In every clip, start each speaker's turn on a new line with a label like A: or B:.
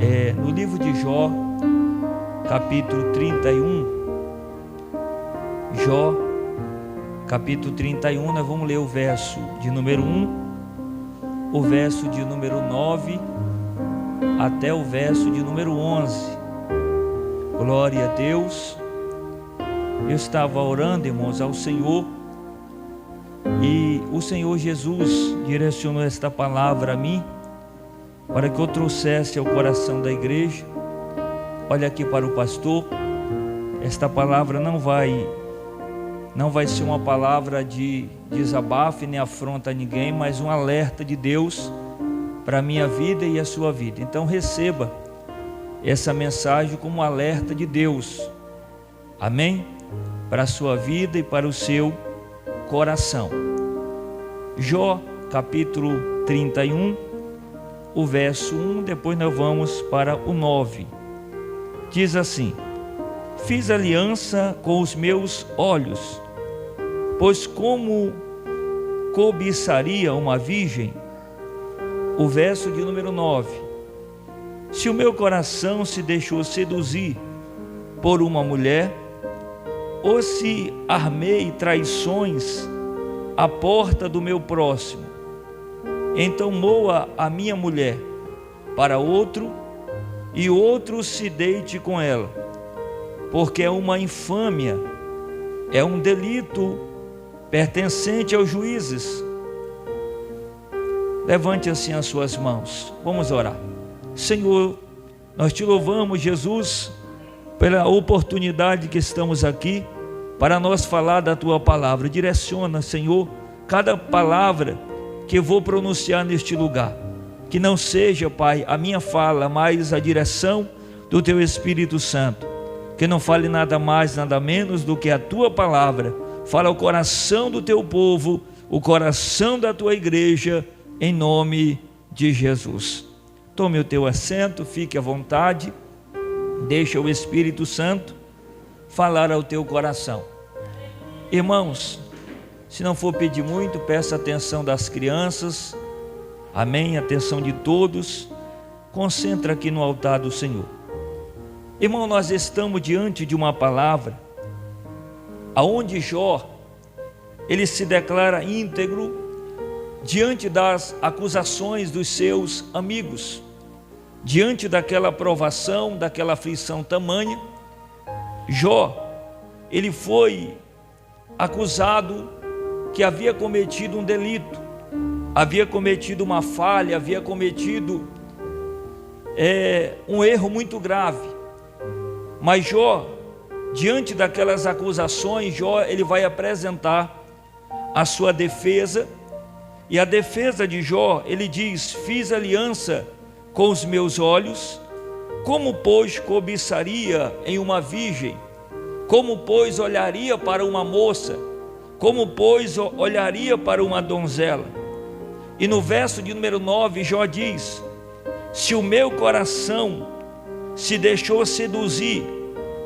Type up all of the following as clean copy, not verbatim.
A: No livro de Jó, capítulo 31, Jó, capítulo 31, nós vamos ler o verso de número 1, o verso de número 9, até o verso de número 11. Glória a Deus. Eu estava orando, irmãos, ao Senhor, e o Senhor Jesus direcionou esta palavra a mim, para que eu trouxesse ao coração da igreja. Olha aqui para o pastor, esta palavra não vai ser uma palavra de desabafo nem afronta a ninguém, mas um alerta de Deus para a minha vida e a sua vida. Então receba essa mensagem como um alerta de Deus, amém? Para a sua vida e para o seu coração. Jó, capítulo 31, o verso 1, depois nós vamos para o 9. Diz assim: fiz aliança com os meus olhos, pois como cobiçaria uma virgem? O verso de número 9: se o meu coração se deixou seduzir por uma mulher, ou se armei traições à porta do meu próximo, então moa a minha mulher para outro, e outro se deite com ela, porque é uma infâmia, é um delito pertencente aos juízes. Levante assim as suas mãos, vamos orar. Senhor, nós te louvamos, Jesus, pela oportunidade que estamos aqui para nós falar da tua palavra. Direciona, Senhor, cada palavra que eu vou pronunciar neste lugar, que não seja, Pai, a minha fala, mas a direção do teu Espírito Santo, que não fale nada mais, nada menos do que a tua palavra. Fala o coração do teu povo, o coração da tua igreja, em nome de Jesus. Tome o teu assento, fique à vontade, deixa o Espírito Santo falar ao teu coração. Irmãos, se não for pedir muito, peça a atenção das crianças, amém, atenção de todos, concentra aqui no altar do Senhor. Irmão, nós estamos diante de uma palavra, aonde Jó, ele se declara íntegro, diante das acusações dos seus amigos, diante daquela provação, daquela aflição tamanha. Jó, ele foi acusado que havia cometido um delito, havia cometido uma falha, havia cometido um erro muito grave. Mas Jó, diante daquelas acusações, Jó, ele vai apresentar a sua defesa. E a defesa de Jó, ele diz: fiz aliança com os meus olhos, como pois cobiçaria em uma virgem? Como pois olharia para uma moça? Como pois olharia para uma donzela? E no verso de número 9, Jó diz: se o meu coração se deixou seduzir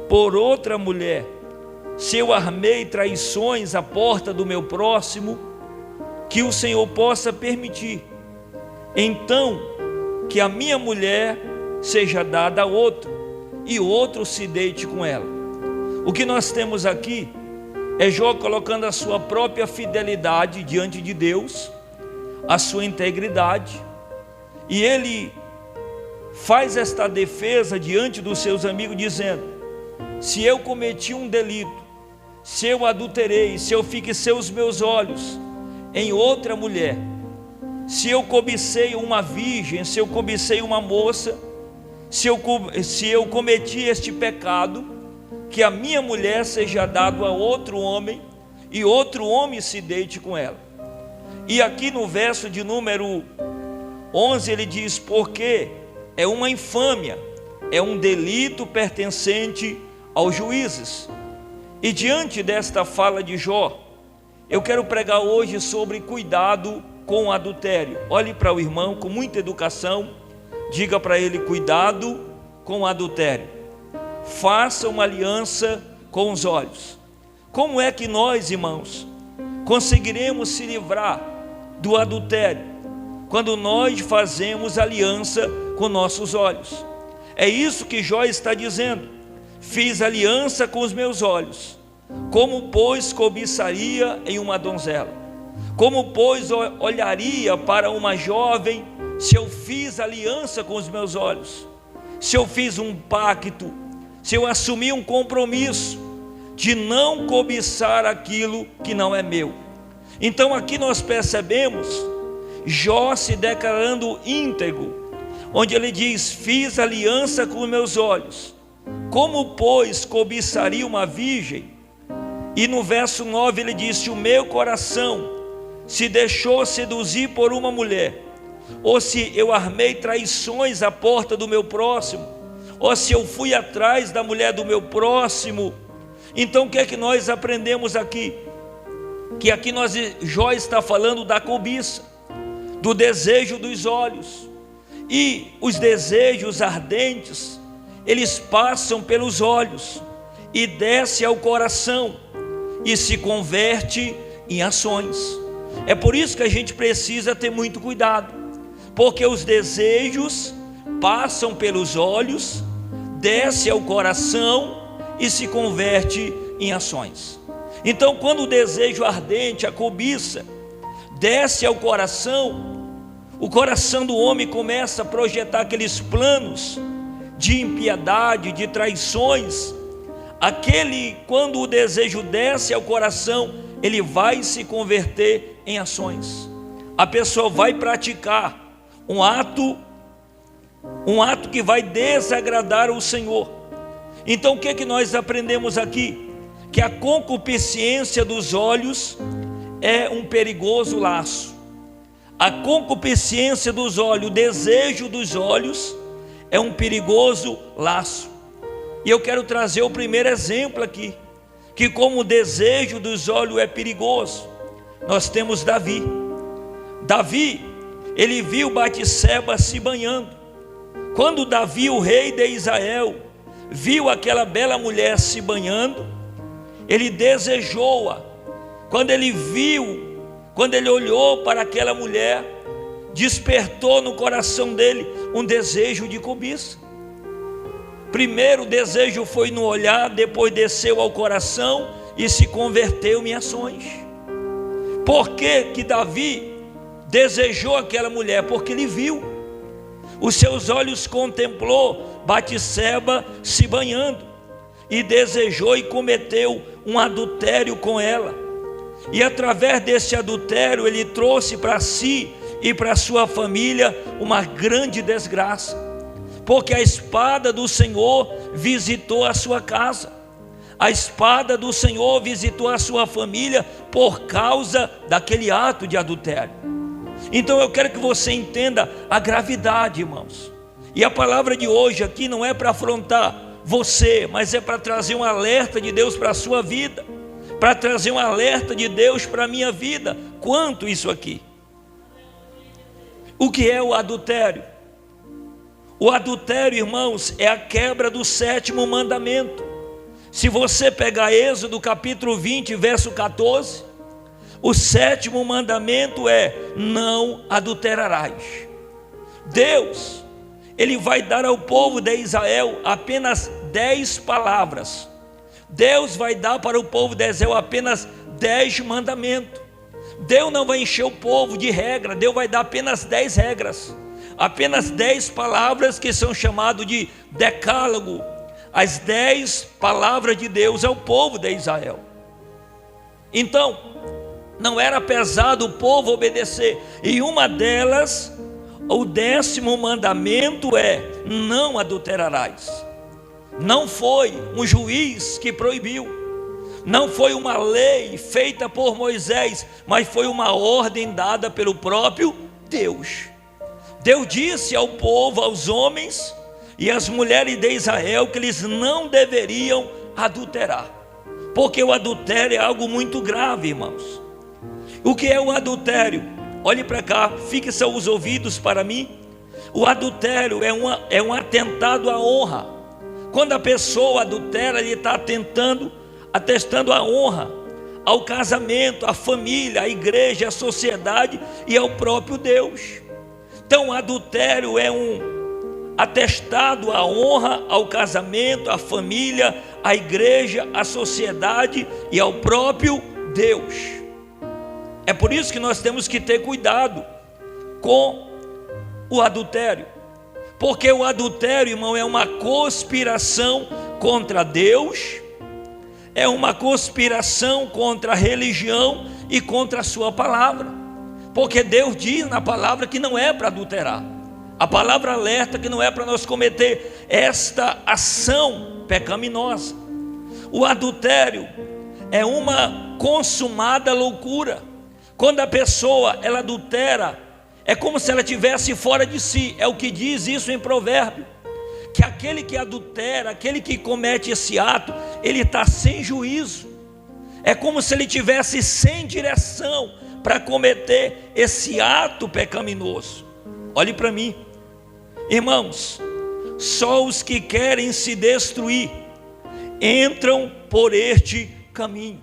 A: por outra mulher, se eu armei traições à porta do meu próximo, que o Senhor possa permitir, então, que a minha mulher seja dada a outro, e outro se deite com ela. O que nós temos aqui é Jó colocando a sua própria fidelidade diante de Deus, a sua integridade, e ele faz esta defesa diante dos seus amigos, dizendo: se eu cometi um delito, se eu adulterei, se eu fixei os meus olhos em outra mulher, se eu cobicei uma virgem, se eu cobicei uma moça, se eu cometi este pecado, que a minha mulher seja dada a outro homem, e outro homem se deite com ela. E aqui no verso de número 11 ele diz: porque é uma infâmia, é um delito pertencente aos juízes. E diante desta fala de Jó, eu quero pregar hoje sobre cuidado com o adultério. Olhe para o irmão com muita educação, diga para ele: cuidado com o adultério. Faça uma aliança com os olhos. Como é que nós, irmãos, conseguiremos se livrar do adultério? Quando nós fazemos aliança com nossos olhos. É isso que Jó está dizendo. Fiz aliança com os meus olhos. Como, pois, cobiçaria em uma donzela? Como, pois, olharia para uma jovem se eu fiz aliança com os meus olhos? Se eu fiz um pacto, se eu assumi um compromisso de não cobiçar aquilo que não é meu. Então aqui nós percebemos Jó se declarando íntegro, onde ele diz: fiz aliança com os meus olhos. Como, pois, cobiçaria uma virgem? E no verso 9 ele disse: o meu coração se deixou seduzir por uma mulher, ou se eu armei traições à porta do meu próximo, ou se eu fui atrás da mulher do meu próximo. Então o que é que nós aprendemos aqui? Que aqui Jó está falando da cobiça, do desejo dos olhos. E os desejos ardentes, eles passam pelos olhos e desce ao coração e se converte em ações. É por isso que a gente precisa ter muito cuidado, porque os desejos passam pelos olhos, desce ao coração e se converte em ações. Então, quando o desejo ardente, a cobiça, desce ao coração, o coração do homem começa a projetar aqueles planos de impiedade, de traições. Quando o desejo desce ao coração, ele vai se converter em ações. A pessoa vai praticar um ato que vai desagradar o Senhor. Então o que é que nós aprendemos aqui? Que a concupiscência dos olhos é um perigoso laço. A concupiscência dos olhos, o desejo dos olhos é um perigoso laço. E eu quero trazer o primeiro exemplo aqui, que como o desejo dos olhos é perigoso, nós temos Davi. Davi, ele viu Batseba se banhando. Quando Davi, o rei de Israel, viu aquela bela mulher se banhando, ele desejou-a. Quando ele olhou para aquela mulher, despertou no coração dele um desejo de cobiça. Primeiro o desejo foi no olhar, depois desceu ao coração e se converteu em ações. Por que Davi desejou aquela mulher? Porque ele viu. Os seus olhos contemplou Batseba se banhando e desejou e cometeu um adultério com ela. E através desse adultério ele trouxe para si e para sua família uma grande desgraça, porque a espada do Senhor visitou a sua casa, a espada do Senhor visitou a sua família por causa daquele ato de adultério. Então eu quero que você entenda a gravidade, irmãos. E a palavra de hoje aqui não é para afrontar você, mas é para trazer um alerta de Deus para a sua vida, para trazer um alerta de Deus para a minha vida. Quanto isso aqui? O que é o adultério? O adultério, irmãos, é a quebra do 7º mandamento. Se você pegar Êxodo capítulo 20, verso 14, o 7º mandamento é: não adulterarás. Deus, Ele vai dar ao povo de Israel apenas 10 palavras. Deus vai dar para o povo de Israel apenas 10 mandamentos. Deus não vai encher o povo de regra, Deus vai dar apenas 10 regras. Apenas 10 palavras que são chamadas de decálogo. As 10 palavras de Deus ao povo de Israel. Então, não era pesado o povo obedecer. E uma delas, o 10º mandamento é: não adulterarás. Não foi um juiz que proibiu, não foi uma lei feita por Moisés, mas foi uma ordem dada pelo próprio Deus. Deus disse ao povo, aos homens e às mulheres de Israel, que eles não deveriam adulterar, porque o adultério é algo muito grave, irmãos. O que é o adultério? Olhe para cá, fixem os ouvidos para mim. O adultério é um atentado à honra. Quando a pessoa adultera, ele está atestando a honra ao casamento, à família, à igreja, à sociedade e ao próprio Deus. Então o adultério é um atestado à honra, ao casamento, à família, à igreja, à sociedade e ao próprio Deus. É por isso que nós temos que ter cuidado com o adultério, porque o adultério, irmão, é uma conspiração contra Deus, é uma conspiração contra a religião e contra a sua palavra, porque Deus diz na palavra que não é para adulterar. A palavra alerta que não é para nós cometer esta ação pecaminosa. O adultério é uma consumada loucura. Quando a pessoa ela adultera, é como se ela estivesse fora de si. É o que diz isso em Provérbio, que aquele que adultera, aquele que comete esse ato, ele está sem juízo. É como se ele estivesse sem direção para cometer esse ato pecaminoso. Olhe para mim, irmãos, só os que querem se destruir entram por este caminho,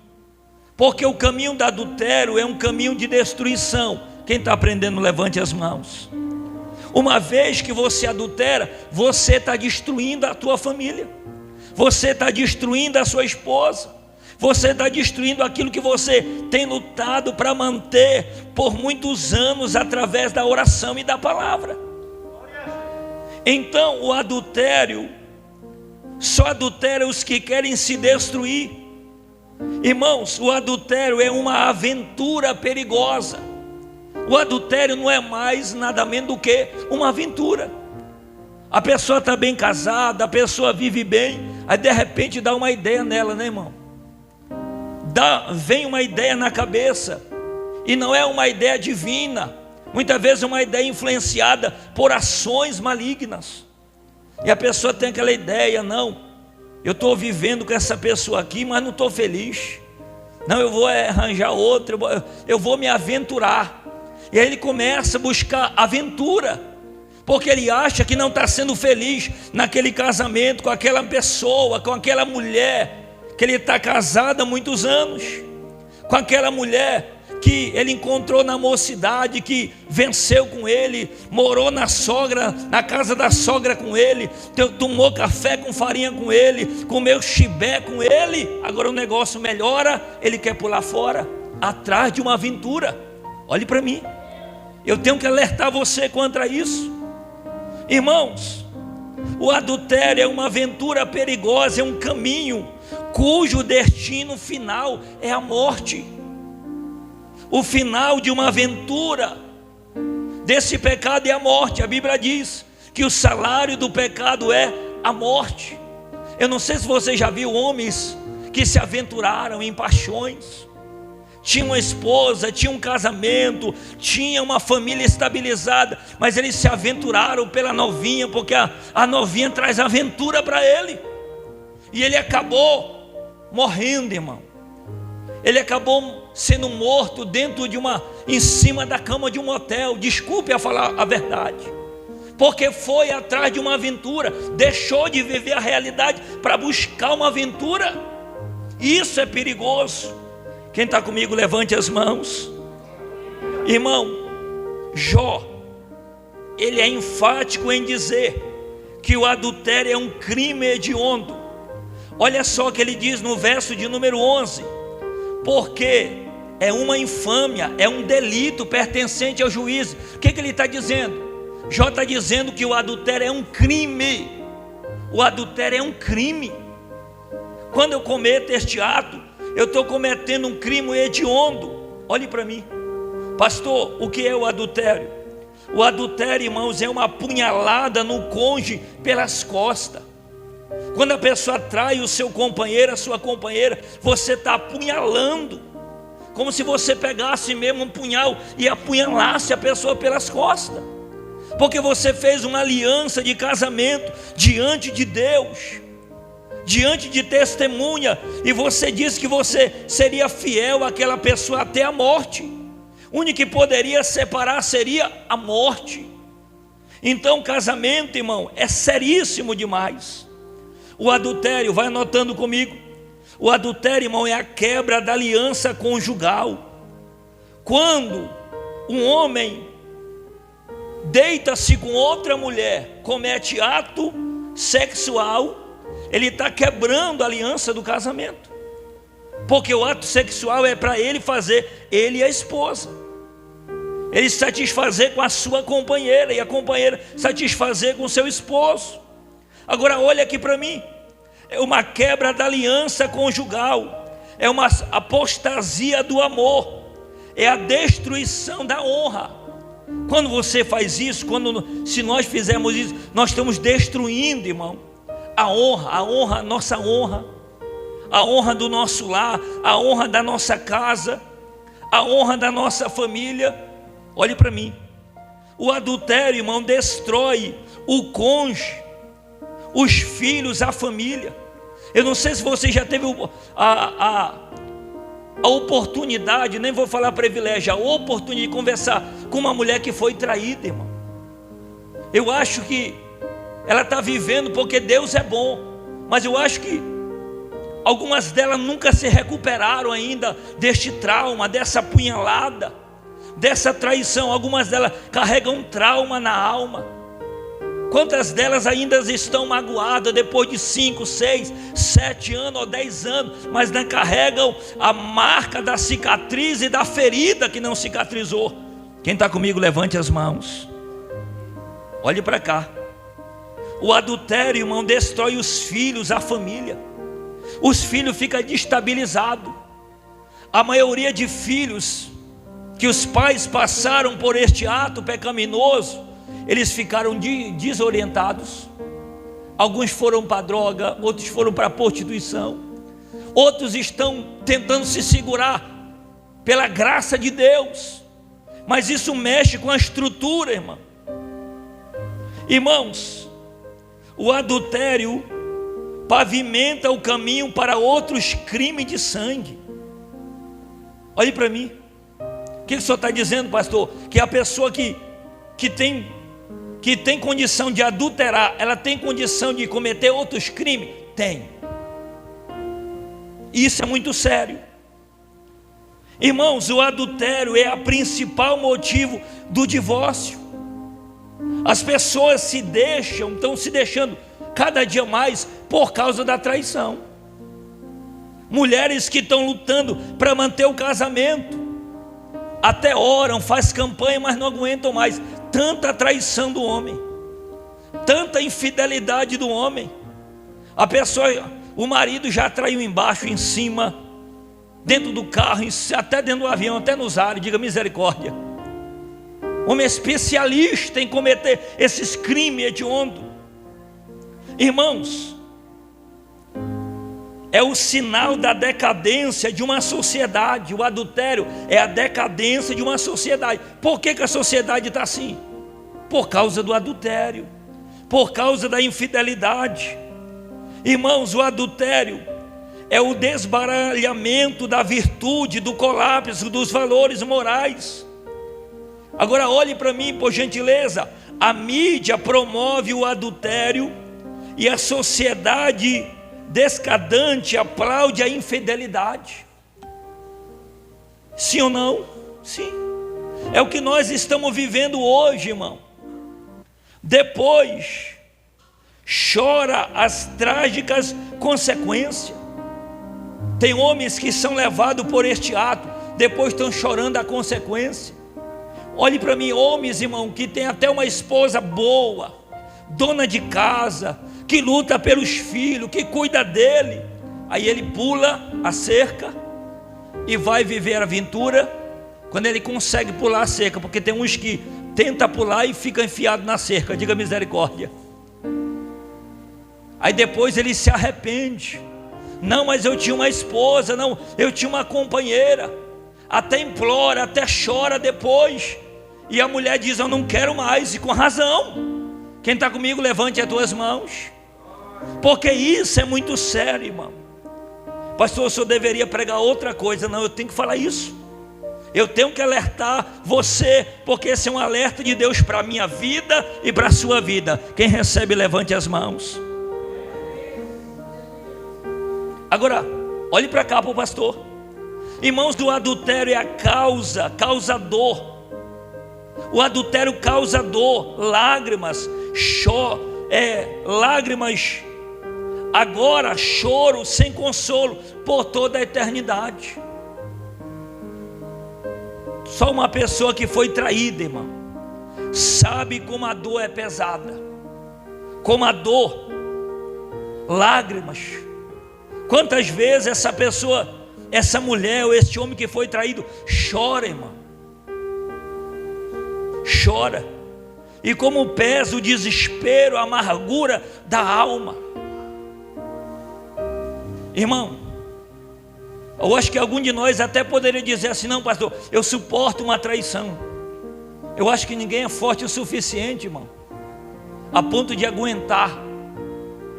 A: porque o caminho do adultério é um caminho de destruição. Quem está aprendendo, levante as mãos. Uma vez que você adultera, você está destruindo a tua família, você está destruindo a sua esposa, você está destruindo aquilo que você tem lutado para manter por muitos anos através da oração e da palavra. Então o adultério só adultera os que querem se destruir. Irmãos, o adultério é uma aventura perigosa. O adultério não é mais nada menos do que uma aventura. A pessoa está bem casada, a pessoa vive bem, aí de repente dá uma ideia nela, né, irmão? Vem uma ideia na cabeça, e não é uma ideia divina, muitas vezes é uma ideia influenciada por ações malignas, e a pessoa tem aquela ideia: não, eu estou vivendo com essa pessoa aqui, mas não estou feliz, não, eu vou arranjar outra, eu vou me aventurar. E aí ele começa a buscar aventura, porque ele acha que não está sendo feliz naquele casamento, com aquela pessoa, com aquela mulher que ele está casado há muitos anos, com aquela mulher que ele encontrou na mocidade, que venceu com ele, morou na casa da sogra com ele, tomou café com farinha com ele, comeu chibé com ele. Agora o negócio melhora, ele quer pular fora, atrás de uma aventura. Olhe para mim, eu tenho que alertar você contra isso. Irmãos, o adultério é uma aventura perigosa, é um caminho cujo destino final é a morte. O final de uma aventura desse pecado é a morte. A Bíblia diz que o salário do pecado é a morte. Eu não sei se você já viu homens que se aventuraram em paixões. Tinha uma esposa, tinha um casamento, tinha uma família estabilizada, mas eles se aventuraram pela novinha, porque a novinha traz aventura para ele. E ele acabou morrendo, irmão. Ele acabou sendo morto em cima da cama de um hotel. Desculpe a falar a verdade, porque foi atrás de uma aventura, deixou de viver a realidade para buscar uma aventura. Isso é perigoso. Quem está comigo, levante as mãos. Irmão, Jó, ele é enfático em dizer que o adultério é um crime hediondo. Olha só o que ele diz no verso de número 11: porque é uma infâmia, é um delito pertencente ao juízo. O que ele está dizendo? Jó está dizendo que o adultério é um crime. O adultério é um crime. Quando eu cometo este ato, eu estou cometendo um crime hediondo. Olhe para mim, pastor, o que é o adultério? O adultério, irmãos, é uma apunhalada no cônjuge pelas costas. Quando a pessoa trai o seu companheiro, a sua companheira, você está apunhalando, como se você pegasse mesmo um punhal e apunhalasse a pessoa pelas costas, porque você fez uma aliança de casamento diante de Deus, diante de testemunha, e você disse que você seria fiel àquela pessoa até a morte. O único que poderia separar seria a morte. Então casamento, irmão, é seríssimo demais. O adultério, vai anotando comigo, o adultério, irmão, é a quebra da aliança conjugal. Quando um homem deita-se com outra mulher, comete ato sexual, ele está quebrando a aliança do casamento, porque o ato sexual é para ele fazer, ele e a esposa, ele satisfazer com a sua companheira, e a companheira satisfazer com o seu esposo. Agora olha aqui para mim, é uma quebra da aliança conjugal, é uma apostasia do amor, é a destruição da honra. Quando você faz isso, se nós fizermos isso, nós estamos destruindo, irmão, a honra, nossa honra, a honra do nosso lar, a honra da nossa casa, a honra da nossa família. Olhe para mim, o adultério, irmão, destrói o cônjuge, os filhos, a família. Eu não sei se você já teve a oportunidade, nem vou falar privilégio, a oportunidade de conversar com uma mulher que foi traída, irmão. Eu acho que ela está vivendo porque Deus é bom, mas eu acho que algumas delas nunca se recuperaram ainda deste trauma, dessa punhalada, dessa traição. Algumas delas carregam um trauma na alma. Quantas delas ainda estão magoadas depois de 5, 6, 7 anos ou 10 anos, mas não carregam a marca da cicatriz e da ferida que não cicatrizou? Quem está comigo, levante as mãos. Olhe para cá. O adultério, irmão, destrói os filhos, a família. Os filhos ficam destabilizados. A maioria de filhos que os pais passaram por este ato pecaminoso, eles ficaram desorientados. Alguns foram para a droga, outros foram para a prostituição, outros estão tentando se segurar pela graça de Deus, mas isso mexe com a estrutura, irmão. Irmãos, o adultério pavimenta o caminho para outros crimes de sangue. Olhe para mim. O que o senhor está dizendo, pastor? Que a pessoa que tem condição de adulterar, ela tem condição de cometer outros crimes? Tem. Isso é muito sério. Irmãos, o adultério é o principal motivo do divórcio. As pessoas estão se deixando cada dia mais por causa da traição. Mulheres que estão lutando para manter o casamento, até oram, faz campanha, mas não aguentam mais. Tanta traição do homem, tanta infidelidade do homem. O marido já traiu embaixo, em cima, dentro do carro, até dentro do avião, até nos ares. Diga misericórdia. Homem especialista em cometer esses crimes hediondos. Irmãos, é o sinal da decadência de uma sociedade. O adultério é a decadência de uma sociedade. Por que a sociedade está assim? Por causa do adultério, por causa da infidelidade. Irmãos, o adultério é o desbaralhamento da virtude, do colapso dos valores morais. Agora olhe para mim, por gentileza. A mídia promove o adultério e a sociedade descadente aplaude a infidelidade. Sim ou não? Sim. É o que nós estamos vivendo hoje, irmão. Depois chora as trágicas consequências. Tem homens que são levados por este ato, depois estão chorando a consequência. Olhe para mim, homens, irmão, que tem até uma esposa boa, dona de casa, que luta pelos filhos, que cuida dele. Aí ele pula a cerca e vai viver a aventura quando ele consegue pular a cerca, porque tem uns que tenta pular e fica enfiado na cerca. Diga misericórdia. Aí depois ele se arrepende. Não, mas eu tinha uma esposa, não, eu tinha uma companheira. Até implora, até chora depois. E a mulher diz: eu não quero mais, e com razão. Quem está comigo, levante as tuas mãos. Porque isso é muito sério, irmão. Pastor, o senhor deveria pregar outra coisa. Não, eu tenho que falar isso. Eu tenho que alertar você, porque esse é um alerta de Deus para a minha vida e para a sua vida. Quem recebe, levante as mãos. Agora, olhe para cá para o pastor. Irmãos, do adultério é a causador O adultério causa dor, lágrimas, lágrimas, agora choro sem consolo por toda a eternidade. Só uma pessoa que foi traída, irmão, sabe como a dor é pesada, como a dor, lágrimas. Quantas vezes essa pessoa, essa mulher ou esse homem que foi traído chora, irmão, chora, e como pesa o desespero, a amargura da alma. Irmão, eu acho que algum de nós até poderia dizer assim: não, pastor, eu suporto uma traição. Eu acho que ninguém é forte o suficiente, irmão, a ponto de aguentar.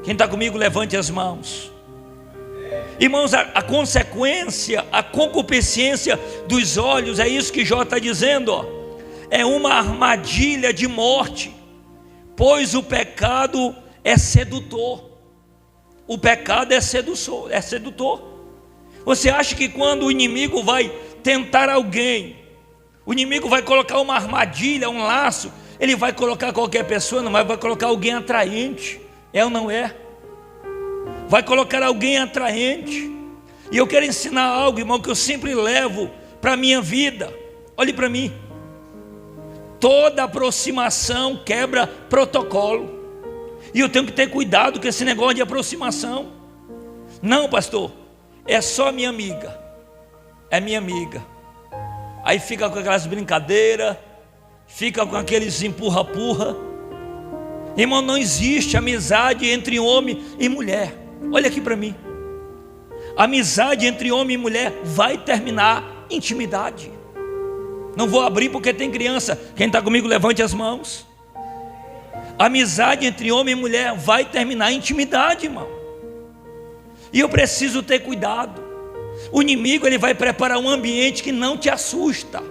A: Quem está comigo, levante as mãos. Irmãos, a consequência, a concupiscência dos olhos, é isso que Jó está dizendo, ó, é uma armadilha de morte, pois o pecado é sedutor. O pecado é sedutor. Você acha que quando o inimigo vai tentar alguém, o inimigo vai colocar uma armadilha, um laço, ele vai colocar qualquer pessoa? Não, mas vai colocar alguém atraente, é ou não é? Vai colocar alguém atraente. E eu quero ensinar algo, irmão, que eu sempre levo para a minha vida. Olhe para mim. Toda aproximação quebra protocolo. E eu tenho que ter cuidado com esse negócio de aproximação. Não, pastor, é só minha amiga. É minha amiga. Aí fica com aquelas brincadeiras, fica com aqueles empurra-purra. Irmão, não existe amizade entre homem e mulher. Olha aqui para mim. Amizade entre homem e mulher vai terminar intimidade. Não vou abrir porque tem criança. Quem está comigo, levante as mãos. Amizade entre homem e mulher vai terminar intimidade, irmão. E eu preciso ter cuidado. O inimigo, ele vai preparar um ambiente que não te assusta.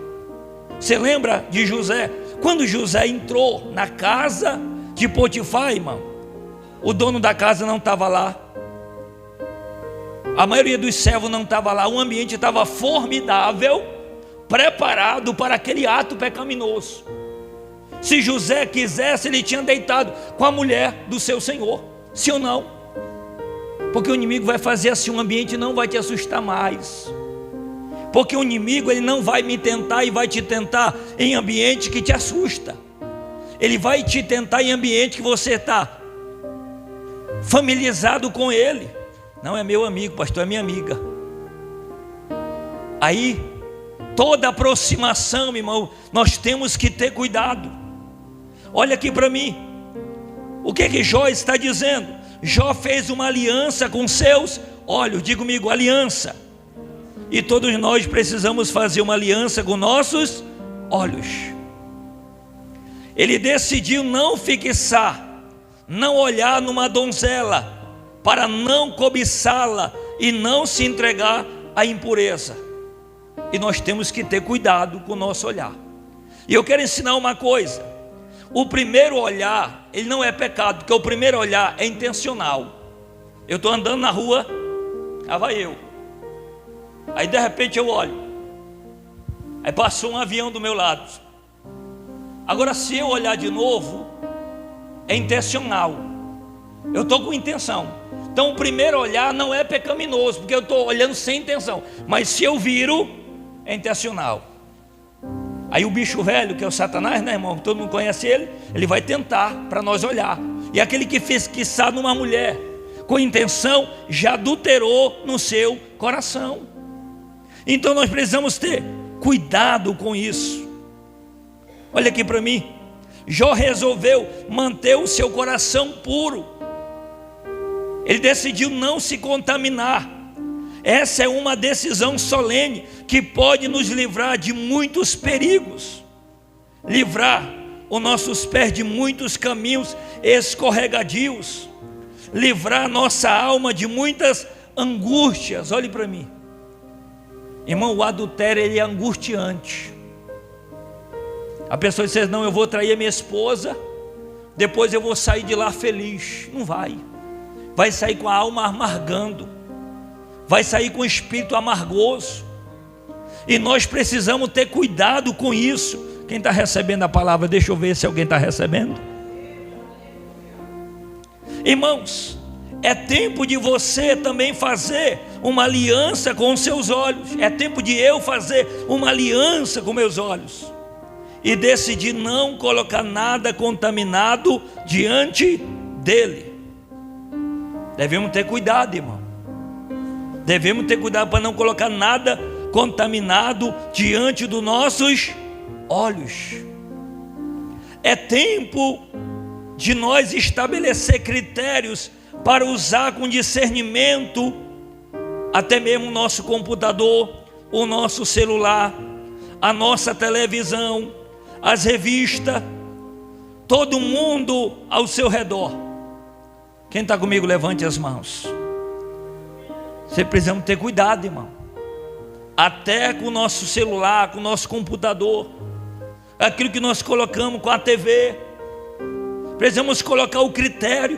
A: Você lembra de José? Quando José entrou na casa de Potifar, irmão, o dono da casa não estava lá, a maioria dos servos não estava lá. O ambiente estava formidável, preparado para aquele ato pecaminoso. Se José quisesse, ele tinha deitado com a mulher do seu senhor, sim ou não? Porque o inimigo vai fazer assim, um ambiente não vai te assustar mais. Porque o inimigo, ele não vai me tentar e vai te tentar em ambiente que te assusta. Ele vai te tentar em ambiente que você está familiarizado com ele. Não é meu amigo, pastor, é minha amiga. Aí, toda aproximação, meu irmão, nós temos que ter cuidado. Olha aqui para mim. O que Jó está dizendo? Jó fez uma aliança com seus olhos. Diga comigo, aliança. E todos nós precisamos fazer uma aliança com nossos olhos. Ele decidiu não fixar, não olhar numa donzela, para não cobiçá-la e não se entregar à impureza. E nós temos que ter cuidado com o nosso olhar. E eu quero ensinar uma coisa. O primeiro olhar, ele não é pecado, porque o primeiro olhar é intencional. Eu estou andando na rua, lá vai eu. Aí de repente eu olho. Aí passou um avião do meu lado. Agora se eu olhar de novo, é intencional. Eu estou com intenção. Então o primeiro olhar não é pecaminoso, porque eu estou olhando sem intenção. Mas se eu viro, é intencional. Aí o bicho velho, que é o Satanás, né, irmão? Todo mundo conhece ele. Ele vai tentar para nós olhar. E aquele que fez quiçá numa mulher com intenção, já adulterou no seu coração. Então nós precisamos ter cuidado com isso. Olha aqui para mim. Jó resolveu manter o seu coração puro. Ele decidiu não se contaminar. Essa é uma decisão solene que pode nos livrar de muitos perigos, livrar os nossos pés de muitos caminhos escorregadios, livrar nossa alma de muitas angústias. Olhe para mim, irmão, o adultério, ele é angustiante. A pessoa diz: não, eu vou trair a minha esposa, depois eu vou sair de lá feliz. Não vai. Vai sair com a alma amargando, vai sair com o espírito amargoso. E nós precisamos ter cuidado com isso. Quem está recebendo a palavra, deixa eu ver se alguém está recebendo. Irmãos, é tempo de você também fazer uma aliança com os seus olhos. É tempo de eu fazer uma aliança com meus olhos e decidir não colocar nada contaminado diante dele. Devemos ter cuidado, irmão. Devemos ter cuidado para não colocar nada contaminado diante dos nossos olhos. É tempo de nós estabelecer critérios para usar com discernimento até mesmo o nosso computador, o nosso celular, a nossa televisão, as revistas, todo mundo ao seu redor. Quem está comigo, levante as mãos. Você precisa ter cuidado, irmão. Até com o nosso celular, com o nosso computador, aquilo que nós colocamos com a TV, precisamos colocar o critério.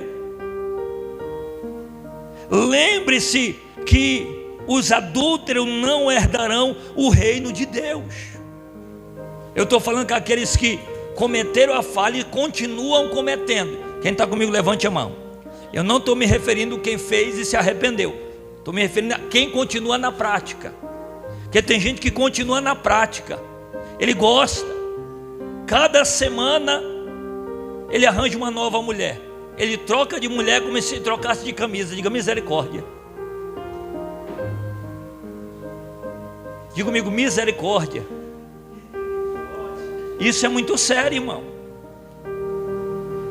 A: Lembre-se que os adúlteros não herdarão o reino de Deus. Eu estou falando que aqueles que cometeram a falha e continuam cometendo. Quem está comigo, levante a mão. Eu não estou me referindo a quem fez e se arrependeu. Estou me referindo a quem continua na prática. Porque tem gente que continua na prática. Ele gosta. Cada semana ele arranja uma nova mulher. Ele troca de mulher como se trocasse de camisa. Diga misericórdia. Diga comigo, misericórdia. Isso é muito sério, irmão.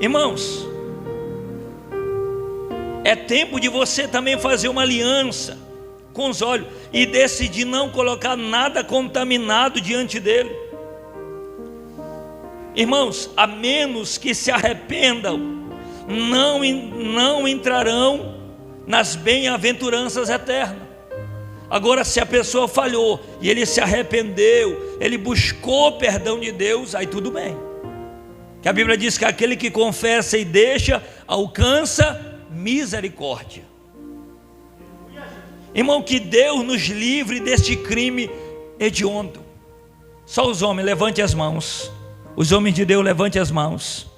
A: Irmãos, é tempo de você também fazer uma aliança com os olhos e decidir não colocar nada contaminado diante dele. Irmãos, a menos que se arrependam, não entrarão nas bem-aventuranças eternas. Agora, se a pessoa falhou e ele se arrependeu, ele buscou perdão de Deus, aí tudo bem. Que a Bíblia diz que aquele que confessa e deixa, alcança misericórdia. Irmão, que Deus nos livre deste crime hediondo. Só os homens, levante as mãos. Os homens de Deus, levante as mãos.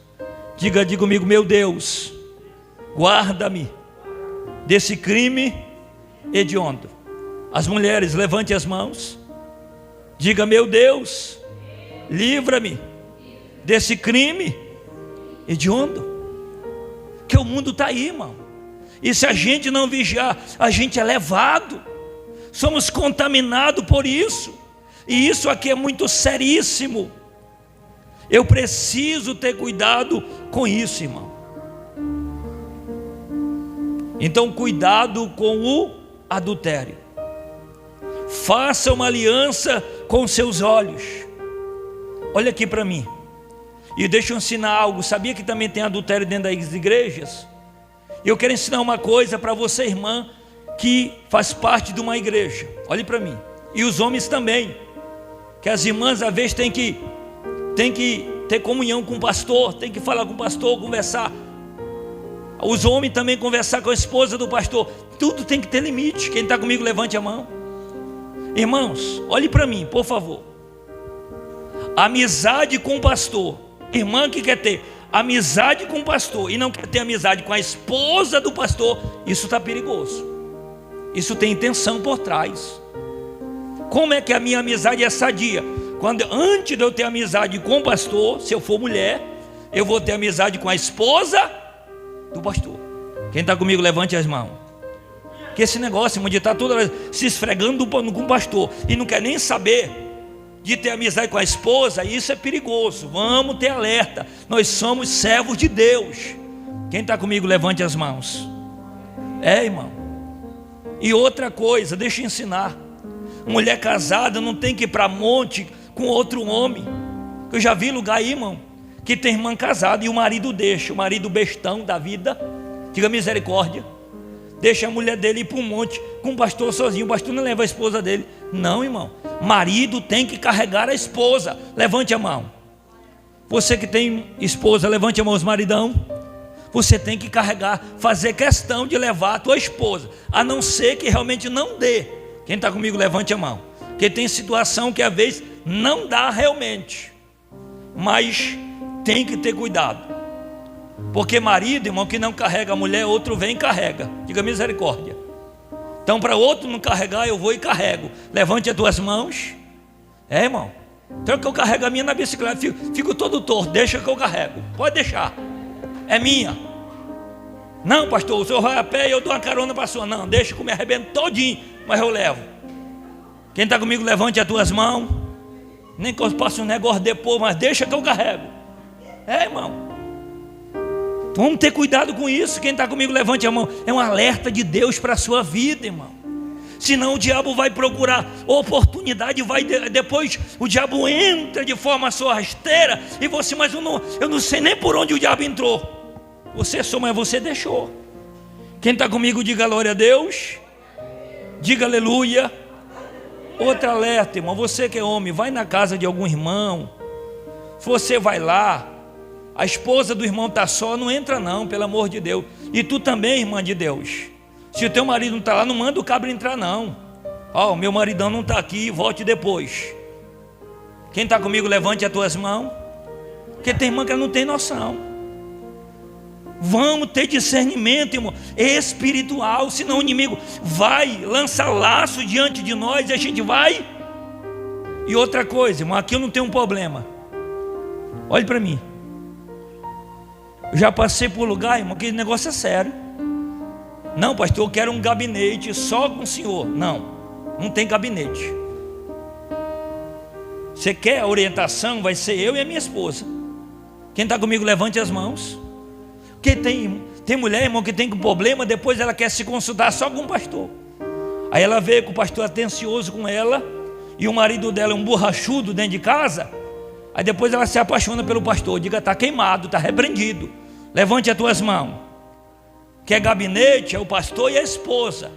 A: Diga comigo, meu Deus, guarda-me desse crime hediondo. As mulheres, levante as mãos. Diga, meu Deus, livra-me desse crime hediondo. Que o mundo está aí, irmão. E se a gente não vigiar, a gente é levado. Somos contaminados por isso. E isso aqui é muito seríssimo. Eu preciso ter cuidado com isso, irmão. Então, cuidado com o adultério. Faça uma aliança com seus olhos. Olha aqui para mim. E deixa eu ensinar algo. Sabia que também tem adultério dentro das igrejas? Eu quero ensinar uma coisa para você, irmã, que faz parte de uma igreja. Olhe para mim. E os homens também. Que as irmãs às vezes têm que ter comunhão com o pastor, tem que falar com o pastor, conversar. Os homens também conversar com a esposa do pastor. Tudo tem que ter limite. Quem está comigo, levante a mão. Irmãos, olhe para mim, por favor. Amizade com o pastor. Irmã que quer ter amizade com o pastor e não quer ter amizade com a esposa do pastor, isso está perigoso. Isso tem intenção por trás. Como é que a minha amizade é sadia? Antes de eu ter amizade com o pastor, se eu for mulher, eu vou ter amizade com a esposa do pastor. Quem está comigo, levante as mãos. Que esse negócio, irmão, de estar toda vez se esfregando com o pastor e não quer nem saber de ter amizade com a esposa, isso é perigoso. Vamos ter alerta. Nós somos servos de Deus. Quem está comigo, levante as mãos. Irmão. E outra coisa, deixa eu ensinar. Mulher casada não tem que ir para monte com outro homem. Eu já vi lugar aí, irmão, que tem irmã casada e o marido deixa, o marido bestão da vida, diga misericórdia, deixa a mulher dele ir para um monte com o pastor sozinho. O pastor não leva a esposa dele. Não, irmão, marido tem que carregar a esposa. Levante a mão. Você que tem esposa, levante a mão, os maridão. Você tem que carregar, fazer questão de levar a tua esposa, a não ser que realmente não dê. Quem está comigo, levante a mão. Porque tem situação que às vezes não dá realmente. mas tem que ter cuidado, porque marido, irmão, que não carrega a mulher, outro vem e carrega. Diga misericórdia. Então, para outro não carregar, eu vou e carrego. Levante as duas mãos. Irmão, então que eu carrego a minha na bicicleta, fico todo torto, deixa que eu carrego, pode deixar, é minha. Não, pastor, o senhor vai a pé e eu dou uma carona para a sua. Não, deixa que eu me arrebento todinho, mas eu levo. Quem está comigo, levante as duas mãos. Nem que eu passe um negócio depois, mas deixa que eu carrego. Irmão, vamos ter cuidado com isso. Quem está comigo, levante a mão. É um alerta de Deus para a sua vida, irmão. Senão o diabo vai procurar oportunidade, depois o diabo entra de forma sua rasteira, e você, mas eu não sei nem por onde o diabo entrou. Você só, mas você deixou. Quem está comigo, diga glória a Deus. Diga aleluia. Outra alerta, irmão, você que é homem, vai na casa de algum irmão. Se você vai lá, a esposa do irmão está só, não entra não, pelo amor de Deus. E tu também, irmã de Deus. Se o teu marido não está lá, não manda o cabra entrar não. Ó, meu maridão não está aqui, volte depois. Quem está comigo, levante as tuas mãos. Porque tem irmã que não tem noção. Vamos ter discernimento, irmão, espiritual. Senão o inimigo vai lançar laço diante de nós e a gente vai. E outra coisa, irmão, aqui eu não tenho um problema. Olhe para mim. Eu já passei por lugar, irmão, que esse negócio é sério. Não, pastor, eu quero um gabinete só com o senhor. Não tem gabinete. Você quer a orientação? Vai ser eu e a minha esposa. Quem está comigo, levante as mãos. Porque tem mulher, irmão, que tem um problema, depois ela quer se consultar só com o pastor. Aí ela vê que o pastor é atencioso com ela, e o marido dela é um borrachudo dentro de casa. Aí depois ela se apaixona pelo pastor. Diga, está queimado, está repreendido. Levante as tuas mãos. Que é gabinete, é o pastor e a esposa.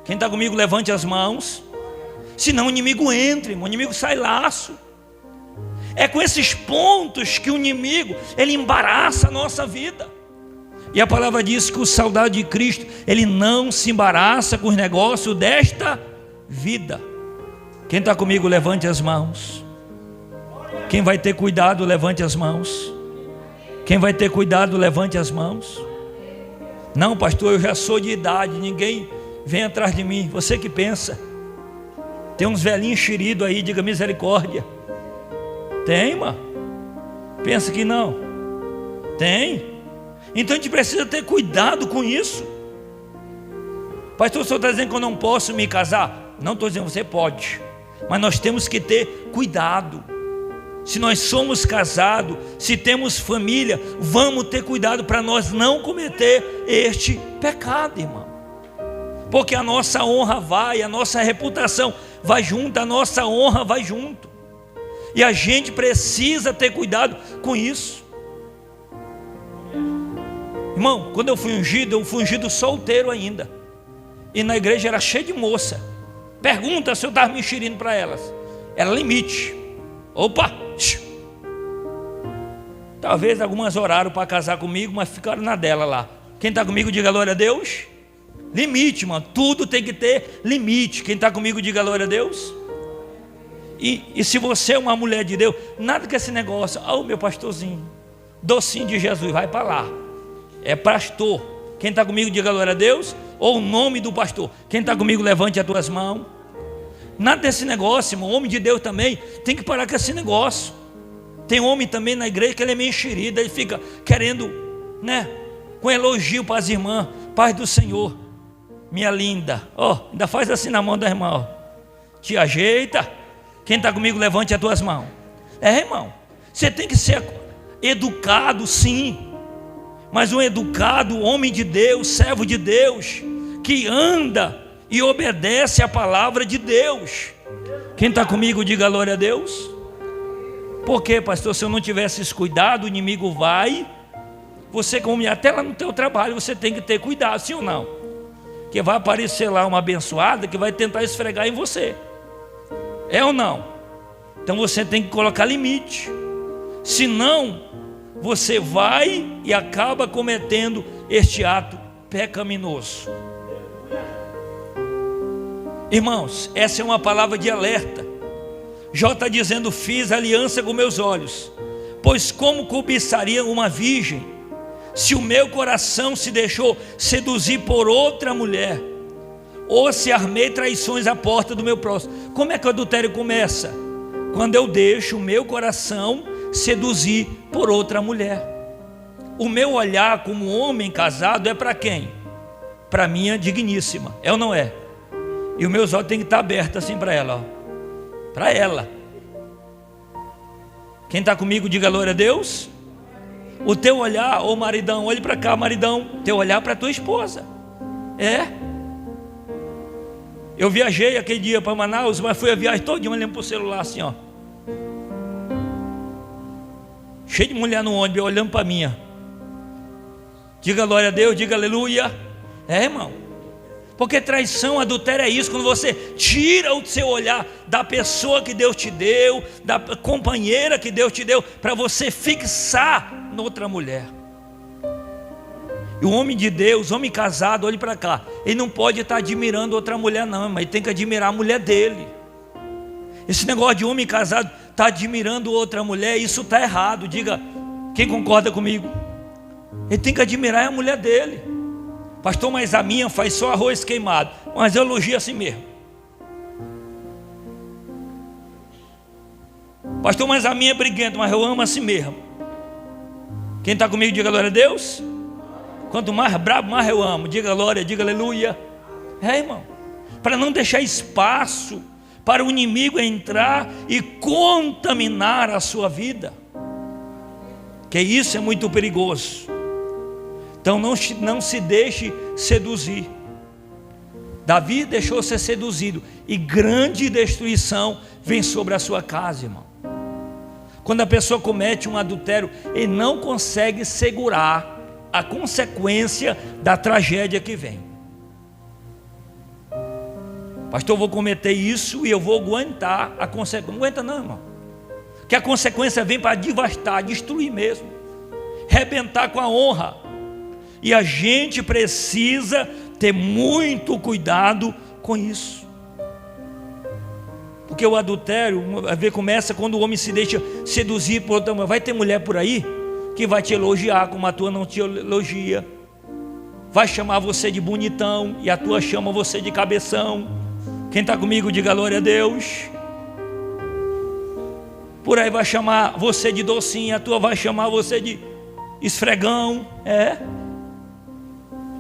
A: Quem está comigo, levante as mãos. Senão o inimigo entra, irmão, o inimigo sai laço. É com esses pontos que o inimigo, ele embaraça a nossa vida. E a palavra diz que o soldado de Cristo, ele não se embaraça com os negócios desta vida. Quem está comigo, levante as mãos. Quem vai ter cuidado, levante as mãos. Quem vai ter cuidado, levante as mãos. Não, pastor, eu já sou de idade, ninguém vem atrás de mim. Você que pensa. Tem uns velhinhos enxeridos aí, diga misericórdia. Tem, irmão? Pensa que não? Tem. Então a gente precisa ter cuidado com isso. Pastor, o senhor está dizendo que eu não posso me casar? Não estou dizendo, você pode. Mas nós temos que ter cuidado. Se nós somos casados, se temos família, vamos ter cuidado para nós não cometer este pecado, irmão. Porque a nossa honra vai, a nossa reputação vai junto, a nossa honra vai junto. E a gente precisa ter cuidado com isso. Irmão, quando eu fui ungido solteiro ainda. E na igreja era cheio de moça. Pergunta se eu estava me enxerindo para elas. Era limite. Opa! Talvez algumas oraram para casar comigo, mas ficaram na dela lá. Quem está comigo, diga glória a Deus. Limite, mano. Tudo tem que ter limite. Quem está comigo, diga glória a Deus. E se você é uma mulher de Deus, nada que esse negócio, meu pastorzinho, docinho de Jesus, vai para lá. É pastor. Quem está comigo, diga glória a Deus. Ou o nome do pastor. Quem está comigo, levante as tuas mãos. Nada desse negócio, irmão. Homem de Deus também tem que parar com esse negócio. Tem homem também na igreja que ele é meio enxerido. Ele fica querendo, né, com elogio para as irmãs. Paz do Senhor, minha linda. Ainda faz assim na mão da irmã. Te ajeita. Quem está comigo, levante as tuas mãos. Irmão, você tem que ser educado, sim. Mas um educado, homem de Deus, servo de Deus, que anda e obedece a palavra de Deus. Quem está comigo, diga glória a Deus. Por quê, pastor? Se eu não tivesse esse cuidado, o inimigo vai. Você, como até lá no teu trabalho, você tem que ter cuidado, sim ou não? Que vai aparecer lá uma abençoada que vai tentar esfregar em você. É ou não? Então você tem que colocar limite. Senão, você vai e acaba cometendo este ato pecaminoso. Irmãos, essa é uma palavra de alerta. Jó está dizendo, fiz aliança com meus olhos, Pois como cobiçaria uma virgem, se o meu coração se deixou seduzir por outra mulher, ou se armei traições à porta do meu próximo? Como é que o adultério começa? Quando eu deixo o meu coração seduzir por outra mulher. O meu olhar como homem casado é para quem? Para minha digníssima, é ou não é? E os meus olhos têm que estar abertos assim para ela, ó. Para ela. Quem está comigo, diga glória a Deus. O teu olhar, ô maridão, olhe para cá, maridão, teu olhar para tua esposa. Eu viajei aquele dia para Manaus, mas fui a viagem todinha olhando para o celular assim, ó. Cheio de mulher no ônibus, olhando para mim. Diga glória a Deus, diga aleluia. Irmão. Porque traição, adultério é isso, quando você tira o seu olhar da pessoa que Deus te deu, da companheira que Deus te deu, para você fixar noutra mulher. E o homem de Deus, homem casado, olhe para cá, ele não pode estar admirando outra mulher não, mas ele tem que admirar a mulher dele. Esse negócio de homem casado está admirando outra mulher, isso está errado. Diga, quem concorda comigo? Ele tem que admirar a mulher dele. Pastor, mas a minha faz só arroz queimado. Mas eu elogio assim mesmo. Pastor, mas a minha é briguenta, mas eu amo assim mesmo. Quem está comigo, diga glória a Deus. Quanto mais brabo, mais eu amo. Diga glória, diga aleluia. Irmão, para não deixar espaço para o inimigo entrar e contaminar a sua vida, que isso é muito perigoso. Então não se deixe seduzir. Davi deixou ser seduzido, e grande destruição vem sobre a sua casa, irmão. Quando a pessoa comete um adultério, ele não consegue segurar a consequência da tragédia que vem. Pastor, eu vou cometer isso e eu vou aguentar a consequência. Não aguenta não, irmão. Que a consequência vem para devastar, destruir mesmo, arrebentar com a honra. E a gente precisa ter muito cuidado com isso. Porque o adultério começa quando o homem se deixa seduzir por outra mulher. Vai ter mulher por aí que vai te elogiar como a tua não te elogia. Vai chamar você de bonitão e a tua chama você de cabeção. Quem está comigo, diga glória a Deus. Por aí vai chamar você de docinho, a tua vai chamar você de esfregão.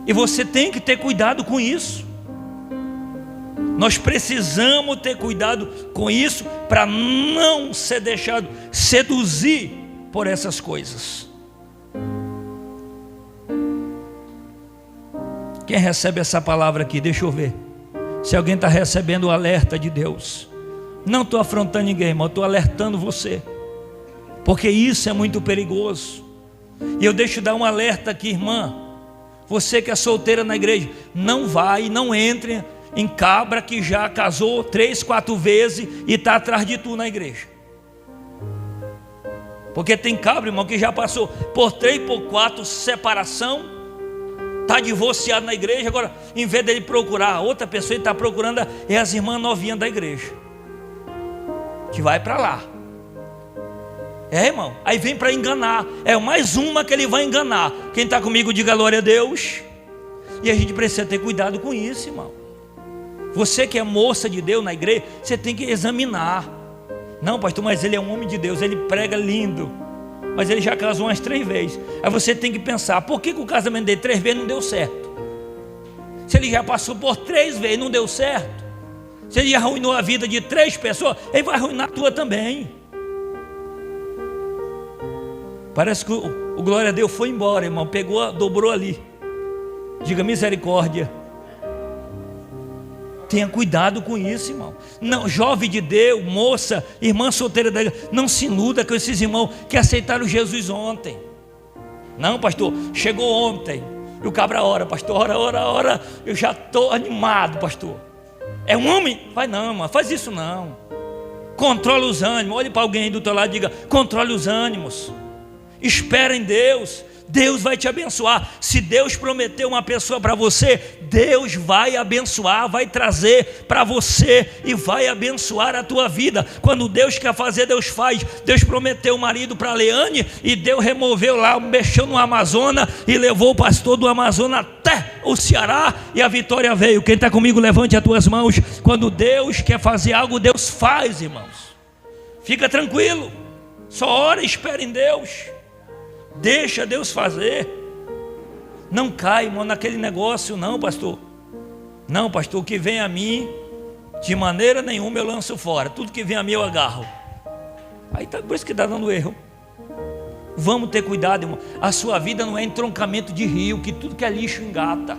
A: E você tem que ter cuidado com isso. Nós precisamos ter cuidado com isso para não ser deixado seduzir por essas coisas. Quem recebe essa palavra aqui? Deixa eu ver se alguém está recebendo o alerta de Deus. Não estou afrontando ninguém, mas estou alertando você, porque isso é muito perigoso. E eu deixo dar um alerta aqui, irmã. Você que é solteira na igreja, não entre em cabra que já casou 3, 4 vezes e está atrás de tu na igreja. Porque tem cabra, irmão, que já passou por 3, por 4 separação, está divorciado na igreja. Agora, em vez dele procurar outra pessoa, ele está procurando as irmãs novinhas da igreja, que vai para lá. Irmão, aí vem para enganar. É mais uma que ele vai enganar. Quem está comigo, diga glória a Deus. E a gente precisa ter cuidado com isso, irmão. Você que é moça de Deus na igreja, você tem que examinar. Não, pastor, mas ele é um homem de Deus, ele prega lindo, mas ele já casou umas 3 vezes. Aí você tem que pensar, por que o casamento dele 3 vezes não deu certo? Se ele já passou por 3 vezes e não deu certo, se ele já arruinou a vida de 3 pessoas, ele vai arruinar a tua também. Parece que o glória a Deus foi embora, irmão. Pegou, dobrou ali. Diga misericórdia. Tenha cuidado com isso, irmão. Não, jovem de Deus, moça, irmã solteira da igreja, não se iluda com esses irmãos que aceitaram Jesus ontem. Não, pastor, chegou ontem e o cabra ora, pastor, ora, eu já estou animado, pastor. É um homem? Vai não, irmão, faz isso não. Controla os ânimos. Olhe para alguém do teu lado e diga, controle os ânimos. Espera em Deus. Deus vai te abençoar. Se Deus prometeu uma pessoa para você, Deus vai abençoar, vai trazer para você e vai abençoar a tua vida. Quando Deus quer fazer, Deus faz. Deus prometeu o marido para Leane e Deus removeu lá, mexeu no Amazonas e levou o pastor do Amazonas até o Ceará e a vitória veio. Quem está comigo, levante as tuas mãos. Quando Deus quer fazer algo, Deus faz, irmãos. Fica tranquilo, só ora e espera em Deus. Deixa Deus fazer. Não cai, irmão, naquele negócio, não, pastor. Não, pastor, o que vem a mim, de maneira nenhuma eu lanço fora. Tudo que vem a mim eu agarro. Aí tá, por isso que está dando erro. Vamos ter cuidado, irmão. A sua vida não é entroncamento de rio, que tudo que é lixo engata.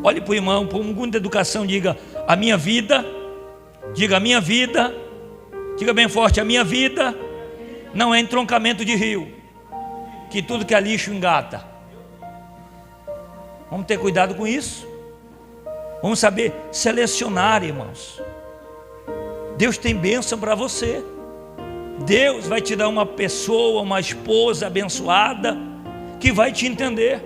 A: Olhe para o irmão, por um mundo de educação, diga: a minha vida. Diga: a minha vida. Diga bem forte: a minha vida não é entroncamento de rio, que tudo que é lixo engata. Vamos ter cuidado com isso. Vamos saber selecionar, irmãos. Deus tem bênção para você. Deus vai te dar uma pessoa, uma esposa abençoada, que vai te entender.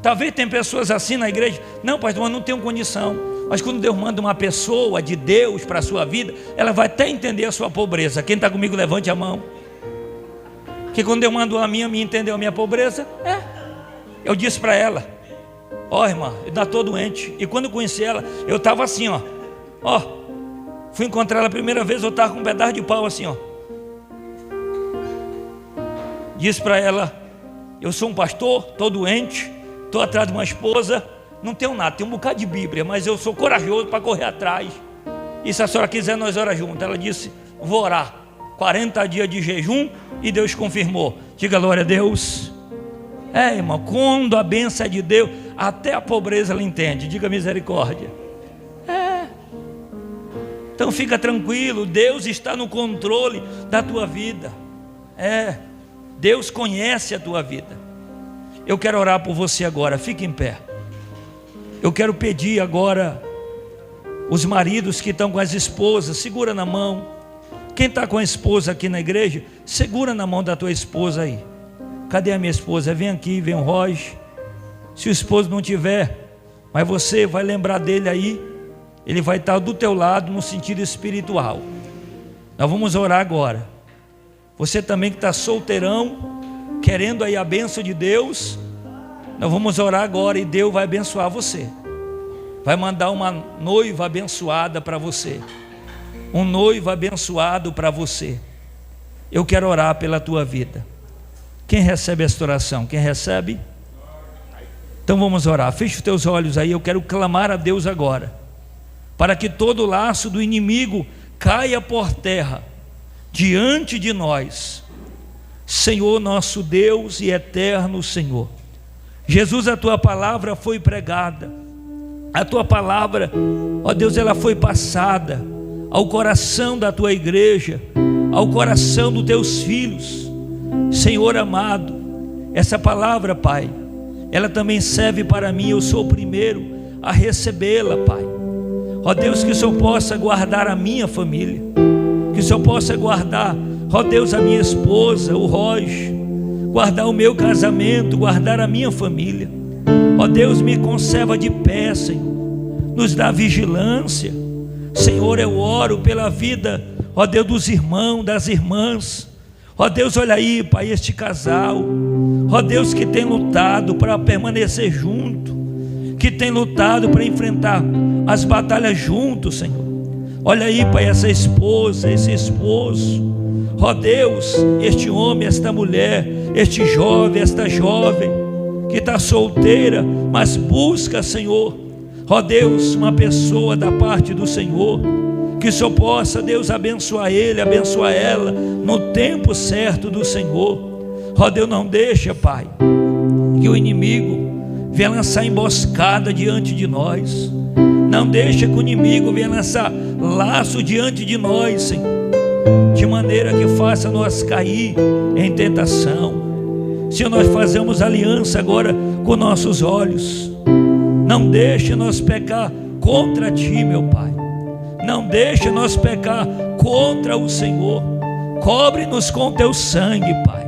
A: Talvez tem pessoas assim na igreja: não, pastor, mas não tenho condição. Mas quando Deus manda uma pessoa de Deus para a sua vida, ela vai até entender a sua pobreza. Quem está comigo, levante a mão. Que quando eu mando a minha, me entendeu a minha pobreza? Eu disse para ela: ó, irmã, eu ainda estou doente. E quando eu conheci ela, eu estava assim, ó. Fui encontrar ela a primeira vez, eu estava com um pedaço de pau assim, ó. Disse para ela: eu sou um pastor, estou doente, estou atrás de uma esposa, não tenho nada, tenho um bocado de Bíblia, mas eu sou corajoso para correr atrás. E se a senhora quiser, nós oramos juntos. Ela disse: vou orar. 40 dias de jejum e Deus confirmou. Diga glória a Deus. Irmão, quando a bênção é de Deus, até a pobreza ela entende. Diga misericórdia. Então fica tranquilo, Deus está no controle da tua vida. Deus conhece a tua vida. Eu quero orar por você agora, fique em pé. Eu quero pedir agora, os maridos que estão com as esposas, segura na mão. Quem está com a esposa aqui na igreja, segura na mão da tua esposa aí. Cadê a minha esposa? Vem aqui, vem o Roger. Se o esposo não tiver, mas você vai lembrar dele aí, ele vai estar do teu lado no sentido espiritual. Nós vamos orar agora. Você também que está solteirão, querendo aí a bênção de Deus, nós vamos orar agora e Deus vai abençoar você. Vai mandar uma noiva abençoada para você. Um noivo abençoado para você. Eu quero orar pela tua vida. Quem recebe esta oração? Quem recebe? Então vamos orar. Feche os teus olhos aí. Eu quero clamar a Deus agora, para que todo laço do inimigo caia por terra diante de nós. Senhor nosso Deus e eterno Senhor Jesus, a tua palavra foi pregada, a tua palavra, ó Deus, ela foi passada ao coração da tua igreja, ao coração dos teus filhos. Senhor amado, essa palavra, Pai, ela também serve para mim. Eu sou o primeiro a recebê-la, Pai. Ó Deus, que o Senhor possa guardar a minha família, que o Senhor possa guardar, ó Deus, a minha esposa, o Roger, guardar o meu casamento, guardar a minha família. Ó Deus, me conserva de pé, Senhor, nos dá vigilância. Senhor, eu oro pela vida, ó Deus, dos irmãos, das irmãs. Ó Deus, olha aí, Pai, este casal, ó Deus, que tem lutado para permanecer junto, que tem lutado para enfrentar as batalhas juntos, Senhor. Olha aí, Pai, essa esposa, esse esposo, ó Deus, este homem, esta mulher, este jovem, esta jovem, que está solteira, mas busca, Senhor, ó Deus, uma pessoa da parte do Senhor, que o Senhor possa, Deus, abençoar ele, abençoar ela, no tempo certo do Senhor. Ó Deus, não deixa, Pai, que o inimigo venha lançar emboscada diante de nós. Não deixa que o inimigo venha lançar laço diante de nós, Senhor, de maneira que faça nós cair em tentação. Se nós fazemos aliança agora com nossos olhos, não deixe nós pecar contra Ti, meu Pai. Não deixe nós pecar contra o Senhor. Cobre-nos com Teu sangue, Pai.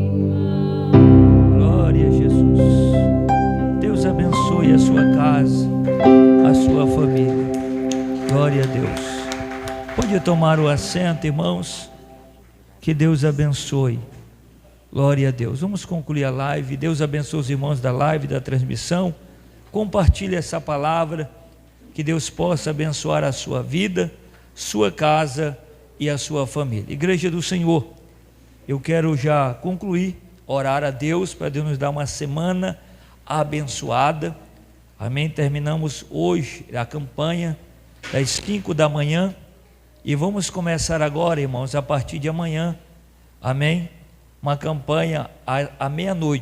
A: a sua casa, a sua família. Glória a Deus. Pode tomar o assento, irmãos. Que Deus abençoe. Glória a Deus. Vamos concluir a live. Deus abençoe os irmãos da live, da transmissão. Compartilhe essa palavra. Que Deus possa abençoar a sua vida, sua casa e a sua família. Igreja do Senhor, eu quero já concluir, orar a Deus para Deus nos dar uma semana abençoada. Amém? Terminamos hoje a campanha das 5 da manhã e vamos começar agora, irmãos, a partir de amanhã. Amém? Uma campanha à meia-noite.